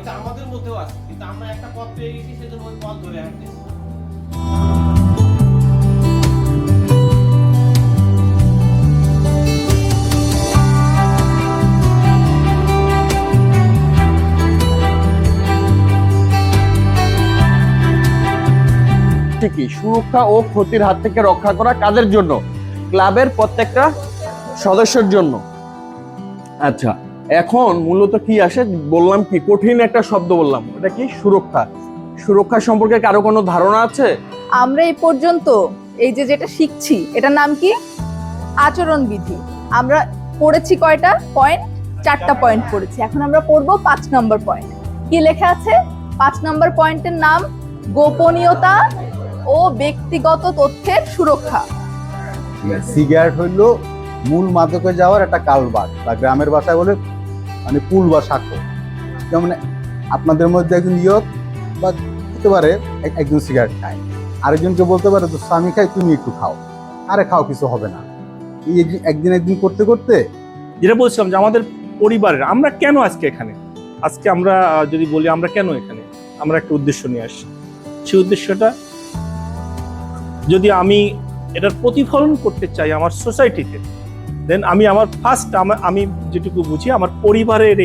হয়তো আমাদের মধ্যেও আছে, কিন্তু আমরা একটা পথ পেয়ে গেছি, সেজন্য ওই পথ ধরে হাঁটতেছি। ঠিকই, সুরক্ষা ও ক্ষতির হাত থেকে রক্ষা করা কাদের জন্য? ক্লাবের প্রত্যেকটা সদস্যের জন্য। আচ্ছা, এখন মূলত কি আসে বললাম, কি কঠিন একটা শব্দ বললাম, এটা কি? সুরক্ষা। সুরক্ষা সম্পর্কে কারো কোনো ধারণা আছে? আমরা এই পর্যন্ত এই যে যেটা শিখছি এটার নাম কি? আচরণ বিধি। আমরা পড়েছি কয়টা পয়েন্ট? 4টা পয়েন্ট পড়েছি। এখন আমরা পড়বো 5 নম্বর পয়েন্ট। কি লেখা আছে 5 নম্বর পয়েন্টের নাম? গোপনীয়তা ও ব্যক্তিগত তথ্যের সুরক্ষা। সিগারেট হইল মূল মাদকে যাওয়ার একটা কালবাট, বা গ্রামের ভাষায় বলে মানে পুল বা সাঁকো। যেমন আপনাদের মধ্যে একজন ইয়ত বা হতে পারে একজন সিগারেট খায়, আরেকজনকে বলতে পারে তো স্বামী খাই, তুমি একটু খাও, আরে খাও, কিছু হবে না। এই একদিন করতে করতে যেটা বলছিলাম যে আমাদের পরিবারের আমরা কেন আজকে এখানে, আজকে আমরা যদি বলি আমরা কেন এখানে, আমরা একটা উদ্দেশ্য নিয়ে আসছি। সেই উদ্দেশ্যটা যদি আমি এটার প্রতিফলন করতে চাই আমার সোসাইটিতে, দেন আমি আমার ফার্স্ট আমি যেটুকু বুঝি আমার পরিবারের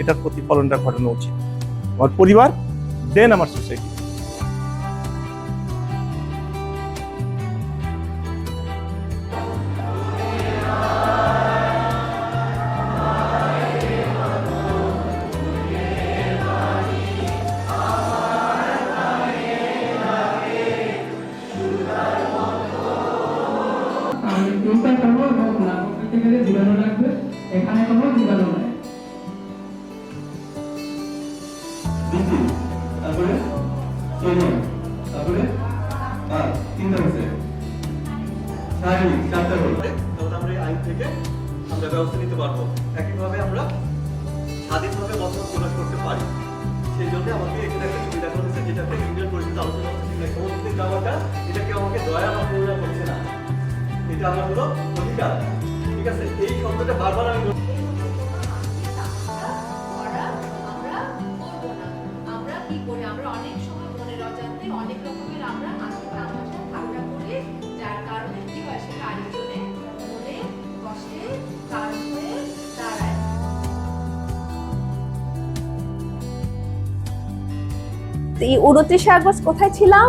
এটার প্রতিফলনটা ঘটানো উচিত। আমার পরিবার, দেন আমার সোসাইটি। এখানে কোনো জীবাণু নাই। তারপরে তারপরে 3টা হচ্ছে শারীরিক 4টা হলো। তখন আমরা এই আইন থেকে আমরা ব্যবস্থা নিতে পারবো। একইভাবে আমরা স্বাধীনভাবে মতামত প্রকাশ করতে পারি। সেই জন্য আমাকে এখানে একটা সুবিধা করেছে, যেটাকে ইন্ডিয়ান পরিস্থিতি আলোচনা হচ্ছে। সমুদ্রে যাওয়াটা এটাকে আমাকে দয়া বা করুণা করছে না, এটা আমার হলো অধিকার। ঠিক আছে, এই শব্দটা বারবার আমি এই 29 আগস্ট কোথায় ছিলাম?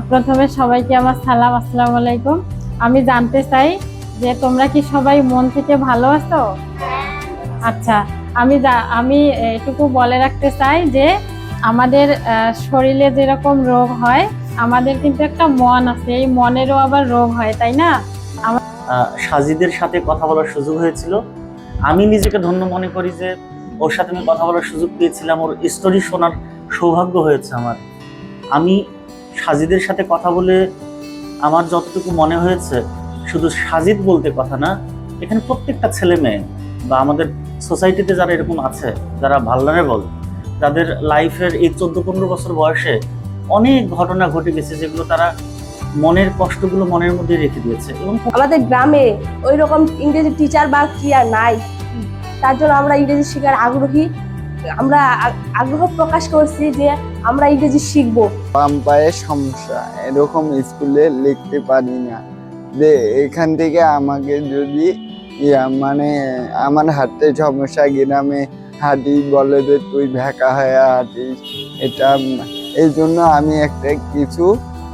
প্রথমে সবাইকে আমার সালাম, আসসালামু আলাইকুম। আমি জানতে চাই যে তোমরা কি সবাই মন থেকে ভালো আছো? আচ্ছা, আমি এটুকু বলে রাখতে চাই যে আমাদের শরীরে যেরকম রোগ হয়, আমাদের কিন্তু একটা মন আছে, এই মনেরও আবার রোগ হয়, তাই না? সাজিদের সাথে কথা বলার সুযোগ হয়েছিল। আমি নিজেকে ধন্য মনে করি যে ওর সাথে আমি কথা বলার সুযোগ পেয়েছিলাম, ওর স্টোরি শোনার সৌভাগ্য হয়েছে আমার। আমি সাজিদের সাথে কথা বলে আমার যতটুকু মনে হয়েছে, শুধু সাজিদ বলতে কথা না, এখানে প্রত্যেকটা ছেলে মেয়ে বা আমাদের সোসাইটিতে যারা এরকম আছে, যারা ভালনারেবল, যাদের লাইফের এই 14-15 বছর বয়সে অনেক ঘটনা ঘটে গেছে, যেগুলো তারা মনের কষ্টগুলো মনের মধ্যে রেখে দিয়েছে। এবং আমাদের গ্রামে ওই রকম ইংরেজি টিচার বা টিচার নাই, তার জন্য আমরা ইংরেজি শেখার আগ্রহী। আমরা আগ্রহ প্রকাশ করছি যে আমরা ইংরেজি শিখবো। বাম পায়ের সমস্যা, এরকম স্কুলে লিখতে পারি না, যে এখান থেকে আমাকে যদি মানে আমার হাঁটতে সমস্যা, গ্রামে হাঁটি বলে যে তুই ভেকা হয়ে হাঁটিস, এটা এই জন্য আমি একটা কিছু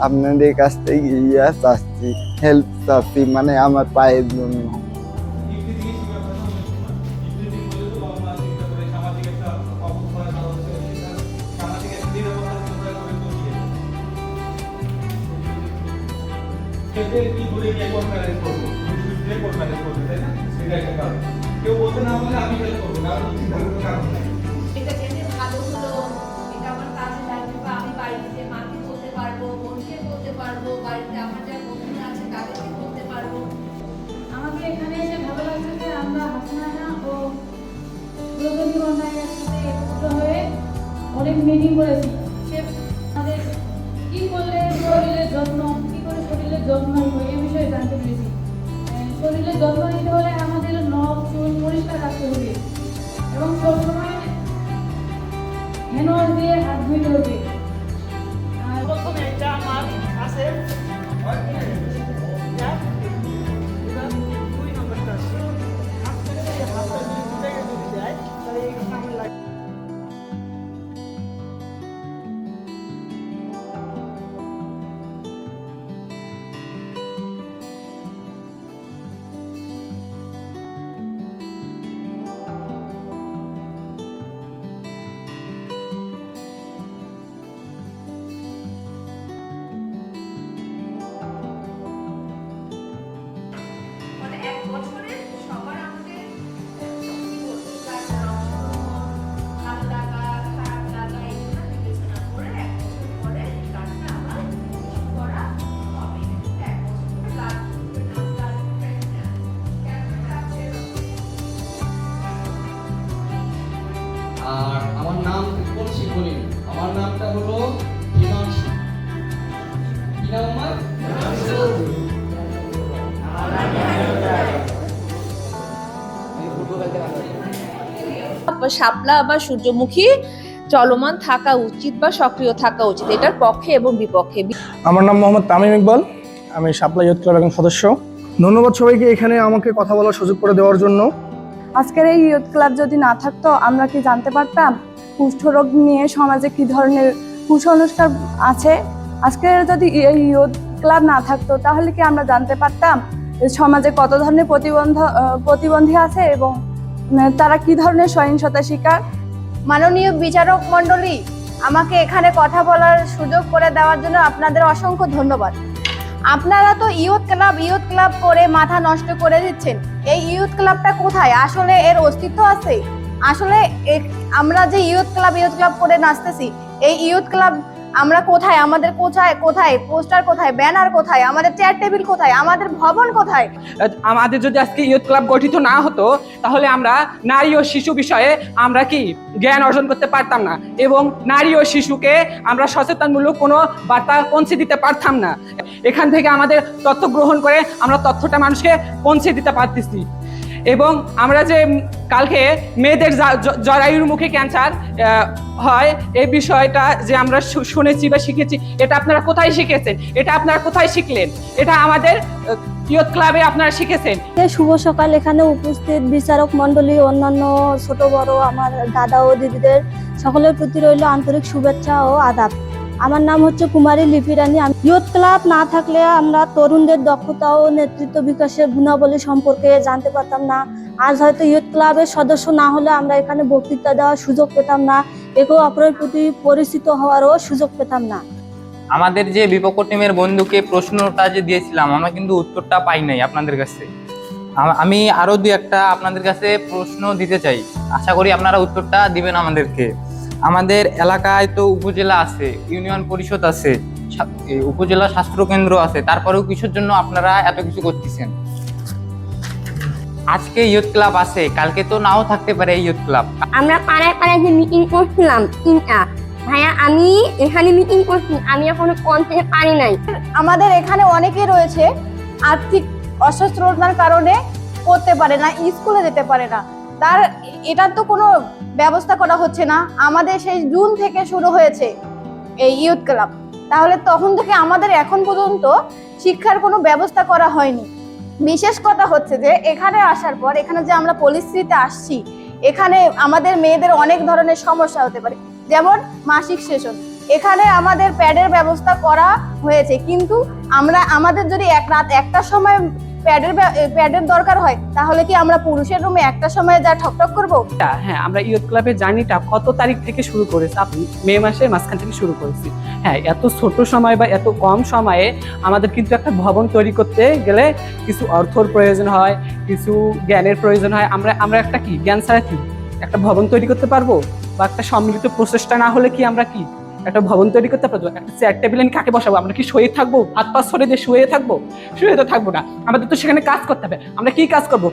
আপনাদের কাছ থেকে চাচ্ছি, হেল্প চাচ্ছি, মানে আমার পায়ের জন্য। কেউ বলতে না বলে আমি হেল্প করবো না, এটা জেনে ভালো হলো, এটা আমার কাজে লাগবে, বা আমি বাড়িতে মাকে বলতে পারবো, বোনকে বলতে পারবো, বাড়িতে আমার যারা বন্ধুরা আছে তাদেরকে বলতে পারবো। আমাকে এখানে এসে ভালো লাগছে যে আমরা হাসনানা ও রজনীগন্ধা একসাথে একত্রিত হয়ে অনেক মিটিং করেছি। সে আমাদের কি করলে শরীরের যত্ন, কি করে শরীরের যত্ন নিব এই বিষয়ে জানতে পেরেছি। শরীরের যত্ন নিতে হলে আমাদের নখ চুল পরিষ্কার রাখতে হবে এবং সবসময় হ্যান্ড ওয়াশ দিয়ে হাত ধুইতে হবে। প্রথমে এটা আমার আছে এবার 2 নম্বরটা আছে হাতটা যদি যায় তাহলে এই কামে লাগে। মানে 1 বছরে সবার আমাদের ভালো লাগা খারাপ লাগা এগুলো বিবেচনা করে 1 বছর পরে এই কাজটা আবার শুরু করা হবে। 1 বছর ক্লাস আর আমার নাম বলছি বলি আমার নামটা হলো হিমাংশু। কি নাম আমার? শাপলা বা সূর্যমুখী চলমান থাকা উচিত বা সক্রিয় থাকা উচিত, এটার পক্ষে এবং বিপক্ষে। আমার নাম মোহাম্মদ তামিম ইকবাল, আমি শাপলা ইয়ুথ ক্লাব একজন সদস্য। ধন্যবাদ সবাইকে এখানে আমাকে কথা বলার সুযোগ করে দেওয়ার জন্য। আজকের এই ইয়ুথ ক্লাব যদি না থাকতো আমরা কি জানতে পারতাম কুষ্ঠরোগ নিয়ে সমাজে কি ধরনের কুসংস্কার আছে। আজকের যদি এই ইয়ুথ ক্লাব না থাকতো তাহলে কি আমরা জানতে পারতাম সমাজে কত ধরনের প্রতিবন্ধী আছে এবং তারা কি ধরনের সহিংসতার শিকার। মাননীয় বিচারক মণ্ডলী, আমাকে এখানে কথা বলার সুযোগ করে দেওয়ার জন্য আপনাদের অসংখ্য ধন্যবাদ। আপনারা তো ইয়ুথ ক্লাব করে মাথা নষ্ট করে দিচ্ছেন। এই ইয়ুথ ক্লাবটা কোথায়? আসলে এর অস্তিত্ব আছে? আসলে আমরা যে ইয়ুথ ক্লাব করে নাচতেছি, এই ইয়ুথ ক্লাব আমরা কোথায়? আমাদের কোথায় পোস্টার কোথায়, ব্যানার কোথায়, আমাদের চেয়ার টেবিল কোথায়, আমাদের ভবন কোথায়? আমাদের যদি আজকে ইয়ুথ ক্লাব গঠিত না হতো তাহলে আমরা নারী ও শিশু বিষয়ে আমরা কি জ্ঞান অর্জন করতে পারতাম না এবং নারী ও শিশুকে আমরা সচেতনমূলক কোনো বার্তা পৌঁছে দিতে পারতাম না। এখান থেকে আমাদের তথ্য গ্রহণ করে আমরা তথ্যটা মানুষকে পৌঁছে দিতে পারতেছি। এবং আমরা যে কালকে মেয়েদের জরায়ুর মুখে ক্যান্সার হয় এই বিষয়টা যে আমরা শুনেছি বা শিখেছি, এটা আপনারা কোথায় শিখেছেন? এটা আপনারা কোথায় শিখলেন? এটা আমাদের ইয়ুথ ক্লাবে আপনারা শিখেছেন। শুভ সকাল। এখানে উপস্থিত বিচারক মণ্ডলী, অন্যান্য ছোট বড় আমার দাদা ও দিদিদের সকলের প্রতি রইল আন্তরিক শুভেচ্ছা ও আদাব। আমার নাম হচ্ছে কুমারী লিপি রানী। ইয়ুথ ক্লাব না থাকলে আমরা তরুণদের দক্ষতা ও নেতৃত্ব বিকাশের গুণাবলী সম্পর্কে জানতে পারতাম না। আজ হয়তো ইয়ুথ ক্লাবের সদস্য না হলে আমরা এখানে বক্তৃতা দেওয়ার সুযোগ পেতাম না, একে অপরের প্রতি পরিচিত হওয়ারও সুযোগ পেতাম না। আমাদের যে বিপক্ষ টিমের বন্ধুকে প্রশ্নটা যে দিয়েছিলাম আমরা কিন্তু উত্তরটা পাই নাই আপনাদের কাছে। আমি আরো 2-1টা আপনাদের কাছে প্রশ্ন দিতে চাই, আশা করি আপনারা উত্তরটা দিবেন আমাদেরকে। আমাদের এলাকায় তো উপজেলা আছে, ইউনিয়ন পরিষদ আছে, উপজেলা স্বাস্থ্য কেন্দ্র আছে, তারপরেও কিছুর জন্য আপনারা এত কিছু করতেছেন। আজকে ইয়ুথ ক্লাব আছে, কালকে তো নাও থাকতে পারে এই ইয়ুথ ক্লাব। আমরা পাড়ায় পাড়ায় যে মিটিং করছিলাম ভাইয়া, আমি এখানে মিটিং করছি, আমি এখনো পৌঁছতে পারি নাই। আমাদের এখানে অনেকে রয়েছে আর্থিক অসচ্ছলতার কারণে করতে পারে না, স্কুলে যেতে পারে না। এটার তো কোনো ব্যবস্থা করা হচ্ছে না। আমাদের সেই জুন থেকে শুরু হয়েছে এই ইয়ুথ ক্লাব, তাহলে তখন থেকে আমাদের এখন পর্যন্ত শিক্ষার কোনো ব্যবস্থা করা হয়নি। বিশেষ কথা হচ্ছে যে এখানে আসার পর, এখানে যে আমরা পরিস্থিতিতে আসছি, এখানে আমাদের মেয়েদের অনেক ধরনের সমস্যা হতে পারে, যেমন মাসিক সেশন। এখানে আমাদের প্যাডের ব্যবস্থা করা হয়েছে, কিন্তু আমাদের যদি রাত 1টার সময় প্যাডের দরকার হয়, তাহলে কি আমরা পুরুষের রুমে 1টার সময় যা ঠকঠক করবো? হ্যাঁ, আমরা ইয়ুথ ক্লাবের জার্নিটা কত তারিখ থেকে শুরু করেছি? মে মাসের মাঝখান থেকে শুরু করেছি। হ্যাঁ, এত ছোট সময় বা এত কম সময়ে আমাদের কিন্তু একটা ভবন তৈরি করতে গেলে কিছু অর্থর প্রয়োজন হয়, কিছু জ্ঞানের প্রয়োজন হয়। আমরা একটা কি জ্ঞান ছাড়া কি একটা ভবন তৈরি করতে পারবো? বা একটা সম্মিলিত প্রচেষ্টা না হলে কি আমরা কি একটা ভবন তৈরি করতে পারবো? একটা চেয়ার টেবিল এনে কাকে বসাবো? আমরা কি শুয়ে থাকবো? হাত পা সরে দিয়ে শুয়ে থাকবো? শুয়ে তো থাকবো না। আমাদের তো সেখানে কাজ করতে হবে। আমরা কি কাজ করবো?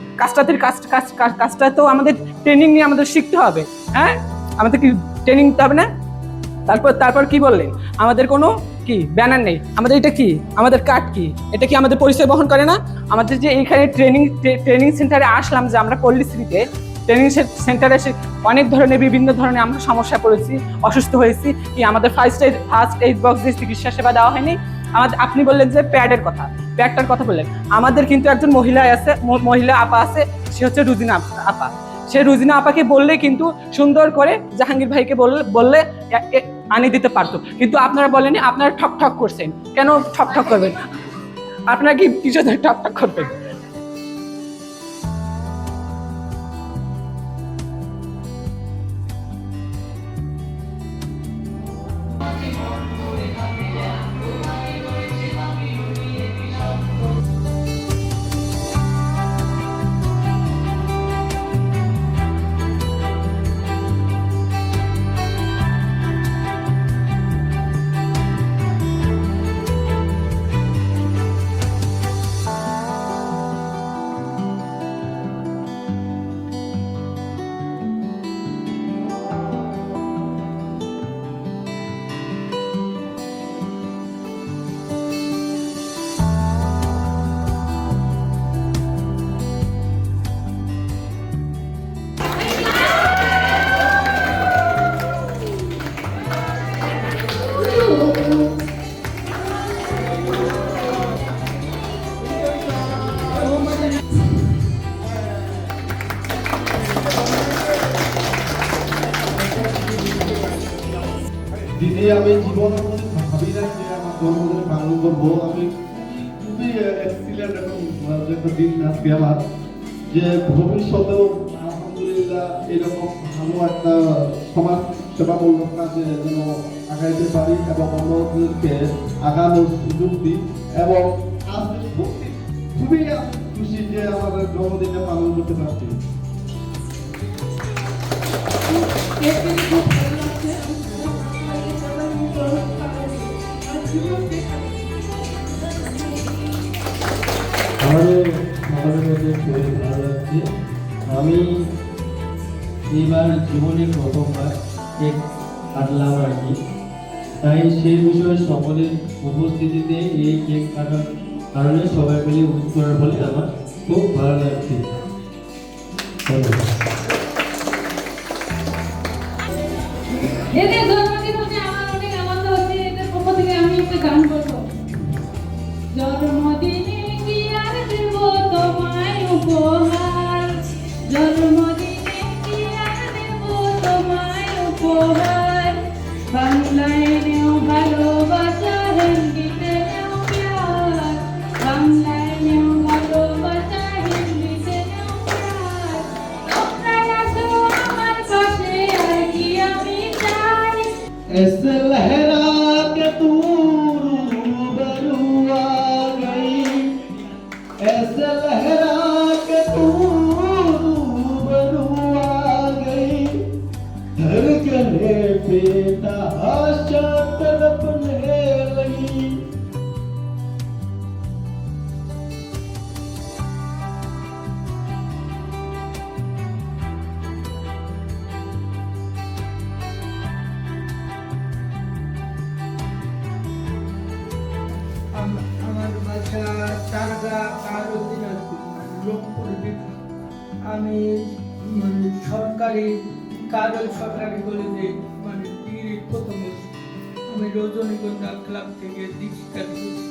কাজটা তো আমাদের ট্রেনিং নিয়ে আমাদের শিখতে হবে। হ্যাঁ, আমাদের কি ট্রেনিং নিতে হবে না? তারপর কি বললেন? আমাদের কোনো কি ব্যানার নেই। আমাদের এটা কি? আমাদের কার্ড কি? এটা কি আমাদের পরিচয় বহন করে না? আমাদের যে এইখানে ট্রেনিং সেন্টারে আসলাম, যে আমরা পল্লীশ্রীতে ট্রেনিং সেন্টারে এসে অনেক ধরনের বিভিন্ন ধরনের আমরা সমস্যা পড়েছি, অসুস্থ হয়েছি। কি আমাদের ফার্স্ট এইড বক্স দিয়ে চিকিৎসা সেবা দেওয়া হয়নি। আমাদের আপনি বললেন যে প্যাডটার কথা বললেন, আমাদের কিন্তু একজন মহিলা আপা আছে, সে হচ্ছে রুজিনা আপা। সে রুজিনা আপাকে বললে কিন্তু সুন্দর করে জাহাঙ্গীর ভাইকে বললে আনিয়ে দিতে পারতো, কিন্তু আপনারা বলেনি, আপনারা ঠক করছেন। কেন ঠক করবেন? আপনারা কি কিছু ঠক করবেন? দিদি, আমি জীবনে ভাবি না যে আমার জন্মদিন পালন করবো। আমি খুবই এক্সিলেন্ট একটা দিন আজকে আমার, যে ভবিষ্যতেও আলহামদুলিল্লাহ এরকম ভালো একটা সমাজ সেবামূলক কাজে যেন আগাইতে পারি এবং অন্যদেরকে আগানোর সুযোগ দিই। এবং আজকে খুবই খুশি যে আমাদের জন্মদিনটা পালন করতে পারছি। আমাদের সবার মধ্যে খুবই ভালো লাগছে। আমি এইবার জীবনের প্রথমবার কেক কাটলাম আর কি, তাই সেই বিষয়ে সকলের উপস্থিতিতে এই কেক কাটার কারণে সবাই মিলে উইশ করার ফলে আমার খুব ভালো লাগছে। ধন্যবাদ। এদের জন্মদিন হচ্ছে আমার অনেক আনন্দ হচ্ছে। এদের পক্ষ থেকে আমি একটা গান করবো। জন্মদিনে কি আর দেব তোমায় উপহার, জন্মদিনে কি আর দেব তোমায় উপহার, বাংলায় নেও ভালোবাসা, হিন্দিতে নেও প্যার, বাংলায় নেও ভালোবাসা, হিন্দিতে নেও প্যার। তোমরা আছো আমার পাশে, আর কি আমি চাই। ऐसे लहरा के तू रूबरू आ गई, ऐसे लहरा के तू रूबरू आ गई, धड़कने पे तहाशा तड़पने लगी। আমার বাসা টারগা কারো রংপুর বিভাগ। আমি সরকারি সরকারি কলেজে ডিগ্রি প্রথম বর্ষ। আমি রজনীগন্ধা ক্লাব থেকে দীক্ষা দিয়েছি।